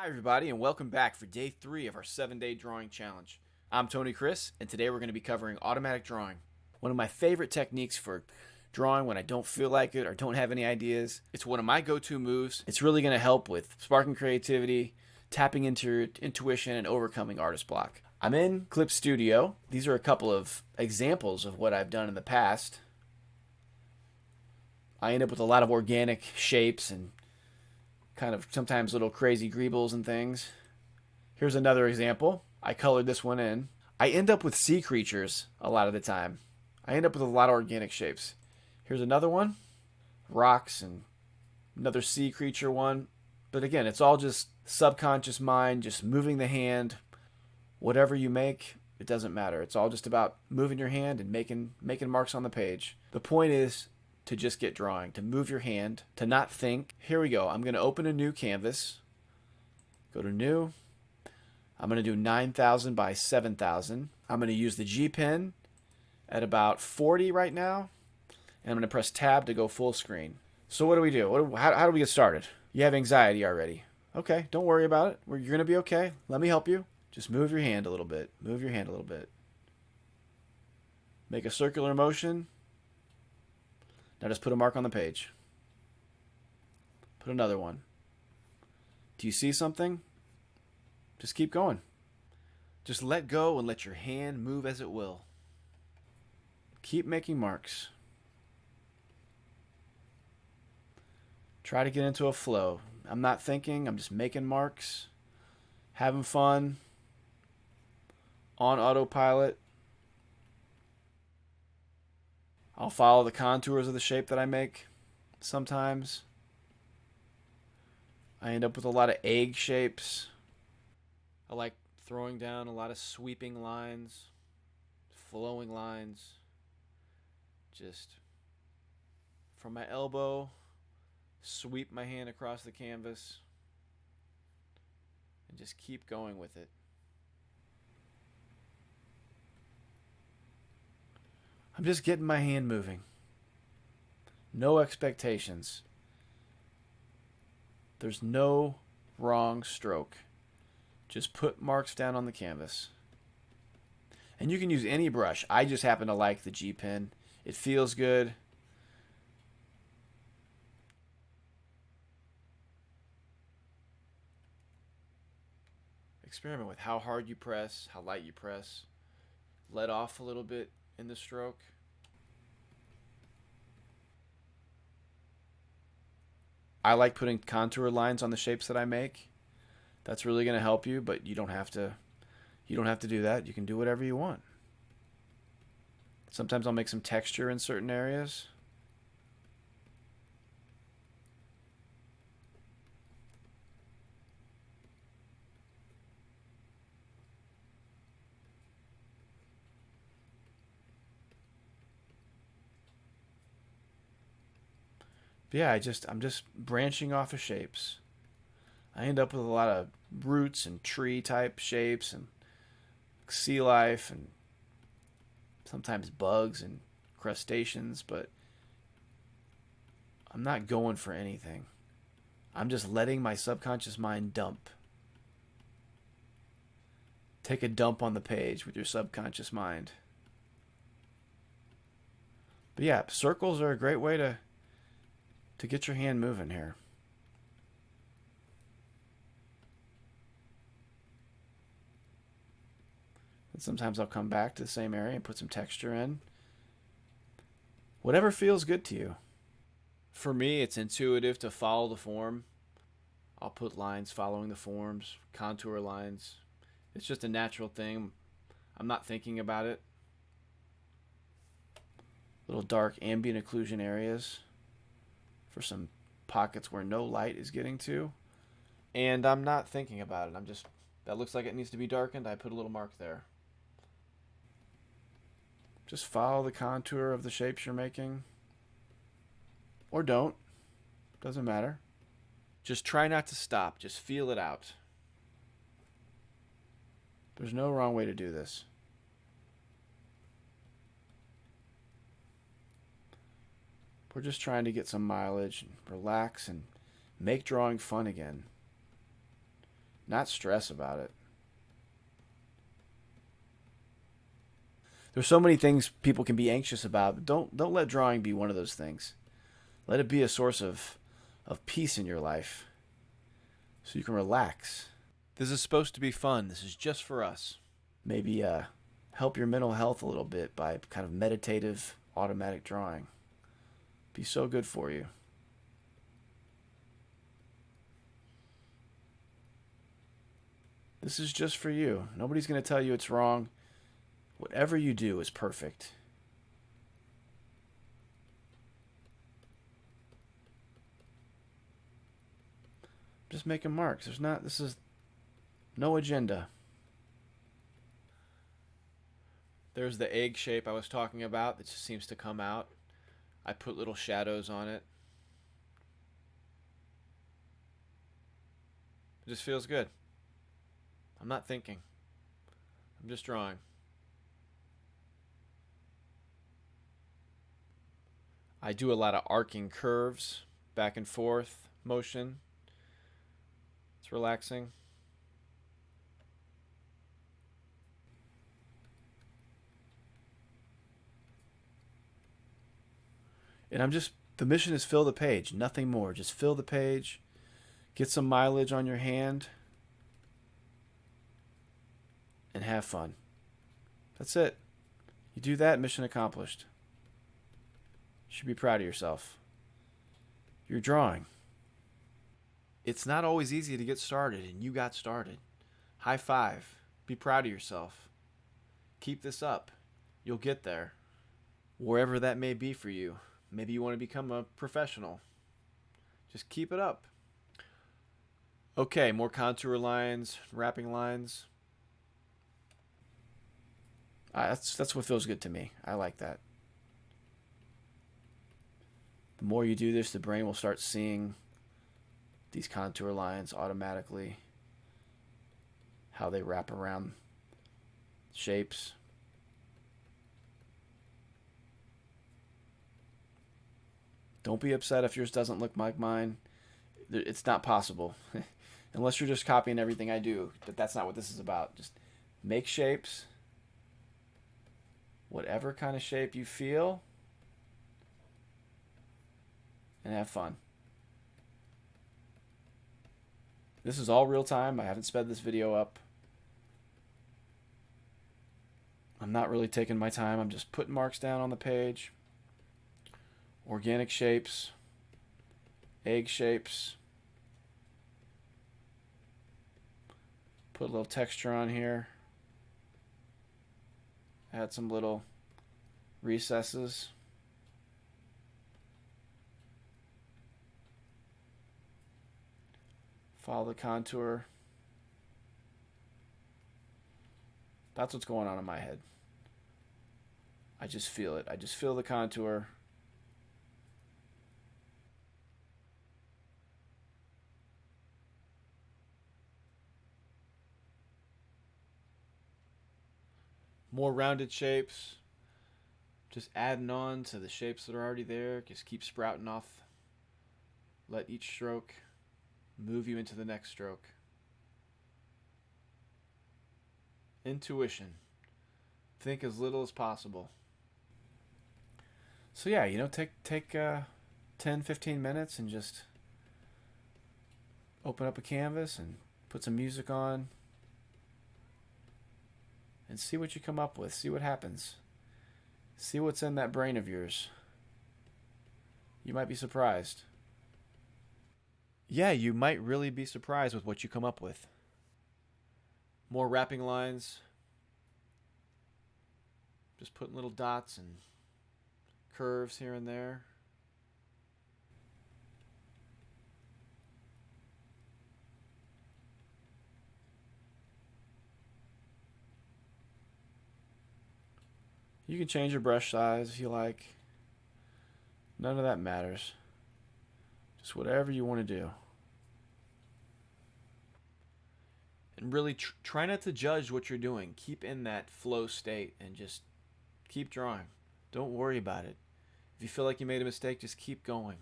Hi, everybody, and welcome back for day 3 of our 7-day drawing challenge. I'm Tony Chris, and today we're going to be covering automatic drawing. One of my favorite techniques for drawing when I don't feel like it or don't have any ideas. It's one of my go-to moves. It's really going to help with sparking creativity, tapping into your intuition, and overcoming artist block. I'm in Clip Studio. These are a couple of examples of what I've done in the past. I end up with a lot of organic shapes and kind of sometimes little crazy greebles and things. Here's another example. I colored this one in. I end up with sea creatures a lot of the time. I end up with a lot of organic shapes. Here's another one. Rocks and another sea creature one. But again, it's all just subconscious mind, just moving the hand. Whatever you make, it doesn't matter. It's all just about moving your hand and making marks on the page. The point is to just get drawing, to move your hand, to not think. Here we go. I'm going to open a new canvas. Go to new. I'm going to do 9,000 by 7,000. I'm going to use the G pen at about 40 right now. And I'm going to press tab to go full screen. So what do we do? How do we get started? You have anxiety already. Okay, don't worry about it. You're going to be okay. Let me help you. Just move your hand a little bit. Move your hand a little bit. Make a circular motion. Now just put a mark on the page. Put another one. Do you see something? Just keep going. Just let go and let your hand move as it will. Keep making marks. Try to get into a flow. I'm not thinking, I'm just making marks. Having fun. On autopilot. I'll follow the contours of the shape that I make sometimes. I end up with a lot of egg shapes. I like throwing down a lot of sweeping lines, flowing lines. Just from my elbow, sweep my hand across the canvas, and just keep going with it. I'm just getting my hand moving. No expectations. There's no wrong stroke. Just put marks down on the canvas. And you can use any brush. I just happen to like the G pen. It feels good. Experiment with how hard you press, how light you press. Let off a little bit in the stroke. I like putting contour lines on the shapes that I make. That's really going to help you, but you don't have to do that. You can do whatever you want. Sometimes I'll make some texture in certain areas. But yeah, I'm just branching off of shapes. I end up with a lot of roots and tree type shapes and sea life and sometimes bugs and crustaceans, but I'm not going for anything. I'm just letting my subconscious mind dump. Take a dump on the page with your subconscious mind. But yeah, circles are a great way to get your hand moving here. And sometimes I'll come back to the same area and put some texture in. Whatever feels good to you. For me, it's intuitive to follow the form. I'll put lines following the forms, contour lines. It's just a natural thing. I'm not thinking about it. Little dark ambient occlusion areas for some pockets where no light is getting to. And I'm not thinking about it. That looks like it needs to be darkened. I put a little mark there. Just follow the contour of the shapes you're making. Or don't. Doesn't matter. Just try not to stop. Just feel it out. There's no wrong way to do this. We're just trying to get some mileage and relax and make drawing fun again. not stress about it. There's so many things people can be anxious about, but don't let drawing be one of those things. Let it be a source of peace in your life so you can relax. This is supposed to be fun. This is just for us. Maybe help your mental health a little bit by kind of meditative automatic drawing. Be so good for you. This is just for you. Nobody's going to tell you it's wrong. Whatever you do is perfect. Just making marks. This is no agenda. There's the egg shape I was talking about that just seems to come out. I put little shadows on it. It just feels good. I'm not thinking. I'm just drawing. I do a lot of arcing curves, back and forth motion. It's relaxing. And the mission is fill the page, nothing more. Just fill the page, get some mileage on your hand, and have fun. That's it. You do that, mission accomplished. You should be proud of yourself. You're drawing. It's not always easy to get started, and you got started. High five. Be proud of yourself. Keep this up. You'll get there. Wherever that may be for you. Maybe you want to become a professional. Just keep it up. Okay, more contour lines, wrapping lines. That's what feels good to me. I like that. The more you do this, the brain will start seeing these contour lines automatically, how they wrap around shapes. Don't be upset if yours doesn't look like mine. It's not possible. Unless you're just copying everything I do. But that's not what this is about. Just make shapes. Whatever kind of shape you feel. And have fun. This is all real time. I haven't sped this video up. I'm not really taking my time. I'm just putting marks down on the page. Organic shapes. Egg shapes. Put a little texture on here. Add some little recesses. Follow the contour. That's what's going on in my head. I just feel it. I just feel the contour. More rounded shapes. Just adding on to the shapes that are already there. Just keep sprouting off. Let each stroke move you into the next stroke. Intuition. Think as little as possible. So yeah, take 10, 15 minutes and just open up a canvas and put some music on and see what you come up with. See what happens. See what's in that brain of yours. You might be surprised. Yeah, you might really be surprised with what you come up with. More wrapping lines. Just putting little dots and curves here and there. You can change your brush size if you like. None of that matters. Just whatever you want to do. And really try not to judge what you're doing. Keep in that flow state and just keep drawing. Don't worry about it. If you feel like you made a mistake, just keep going.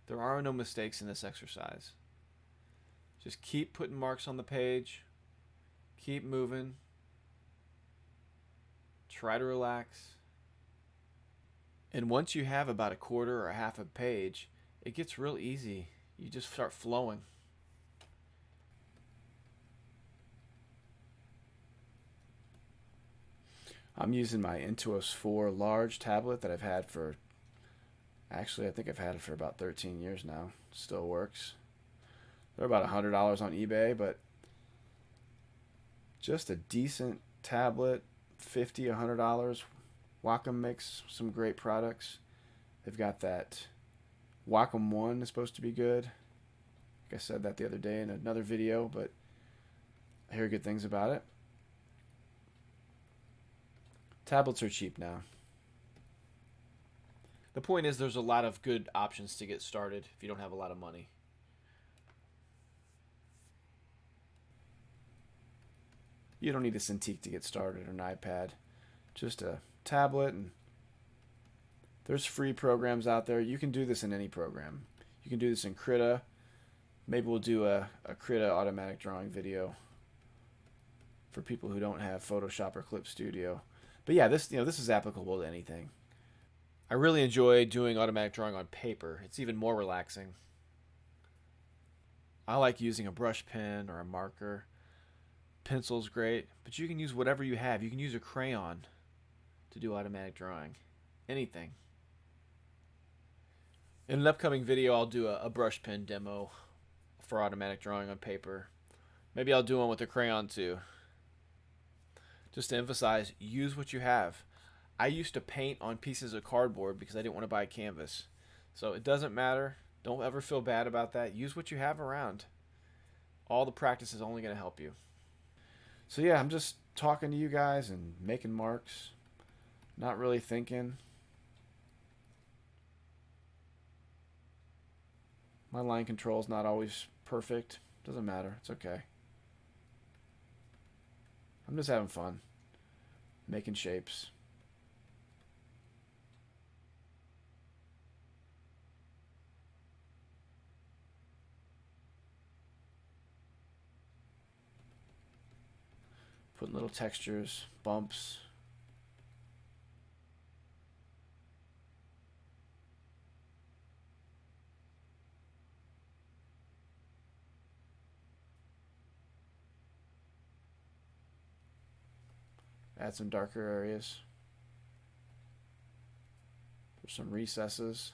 There are no mistakes in this exercise. Just keep putting marks on the page. Keep moving. Try to relax. And once you have about a quarter or a half a page, it gets real easy. You just start flowing. I'm using my Intuos 4 large tablet that I've had for, actually I think I've had it for about 13 years now. Still works. They're about $100 on eBay, but just a decent tablet, $50, $100. Wacom makes some great products. They've got that Wacom 1 is supposed to be good. Like I said that the other day in another video, but I hear good things about it. Tablets are cheap now. The point is there's a lot of good options to get started if you don't have a lot of money. You don't need a Cintiq to get started or an iPad. Just a tablet, and there's free programs out there. You can do this in any program. You can do this in Krita. Maybe we'll do a Krita automatic drawing video for people who don't have Photoshop or Clip Studio. But yeah, this is applicable to anything. I really enjoy doing automatic drawing on paper. It's even more relaxing. I like using a brush pen or a marker. Pencil's great, but you can use whatever you have. You can use a crayon to do automatic drawing. Anything. In an upcoming video, I'll do a brush pen demo for automatic drawing on paper. Maybe I'll do one with a crayon too. Just to emphasize, use what you have. I used to paint on pieces of cardboard because I didn't want to buy a canvas. So it doesn't matter. Don't ever feel bad about that. Use what you have around. All the practice is only going to help you. So yeah, I'm just talking to you guys and making marks. Not really thinking. My line control is not always perfect. Doesn't matter. It's okay. I'm just having fun. Making shapes. Putting little textures, bumps. Add some darker areas for some recesses.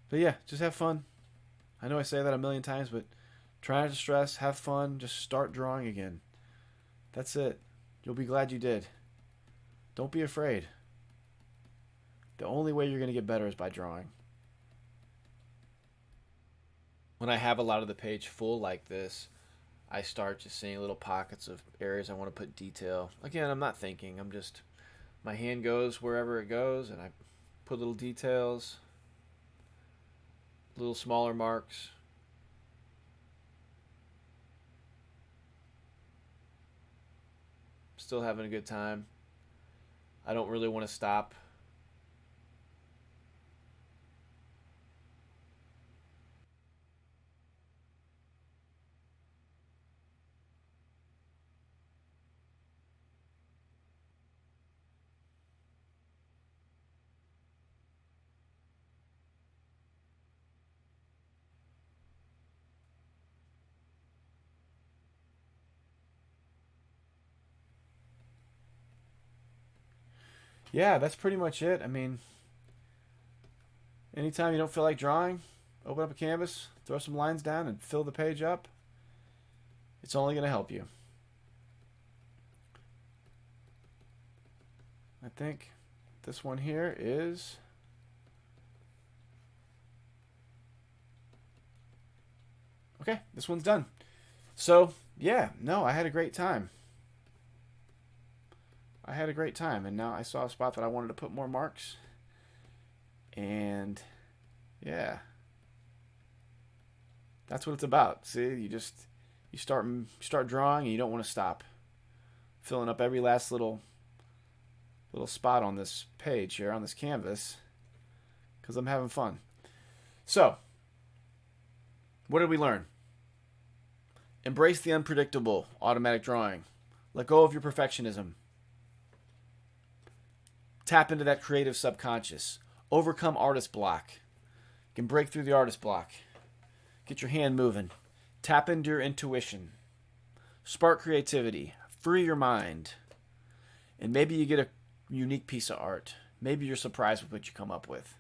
But yeah, just have fun. I know I say that a million times, but try not to stress, have fun, just start drawing again. That's it. You'll be glad you did. Don't be afraid. The only way you're going to get better is by drawing. When I have a lot of the page full like this, I start just seeing little pockets of areas I want to put detail. Again, I'm not thinking. My hand goes wherever it goes, and I put little details. Little smaller marks. Still having a good time. I don't really want to stop. Yeah, that's pretty much it. I mean, anytime you don't feel like drawing, open up a canvas, throw some lines down, and fill the page up. It's only going to help you. I think this one here is... Okay, this one's done. So yeah, no, I had a great time. I had a great time, and now I saw a spot that I wanted to put more marks, and yeah, that's what it's about. See, you start drawing, and you don't want to stop, filling up every last little spot on this page here on this canvas, because I'm having fun. So, what did we learn? Embrace the unpredictable, automatic drawing. Let go of your perfectionism. Tap into that creative subconscious. Overcome artist block. You can break through the artist block. Get your hand moving. Tap into your intuition. Spark creativity. Free your mind. And maybe you get a unique piece of art. Maybe you're surprised with what you come up with.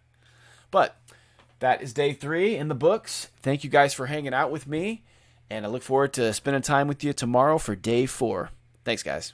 But that is day 3 in the books. Thank you guys for hanging out with me. And I look forward to spending time with you tomorrow for day 4. Thanks, guys.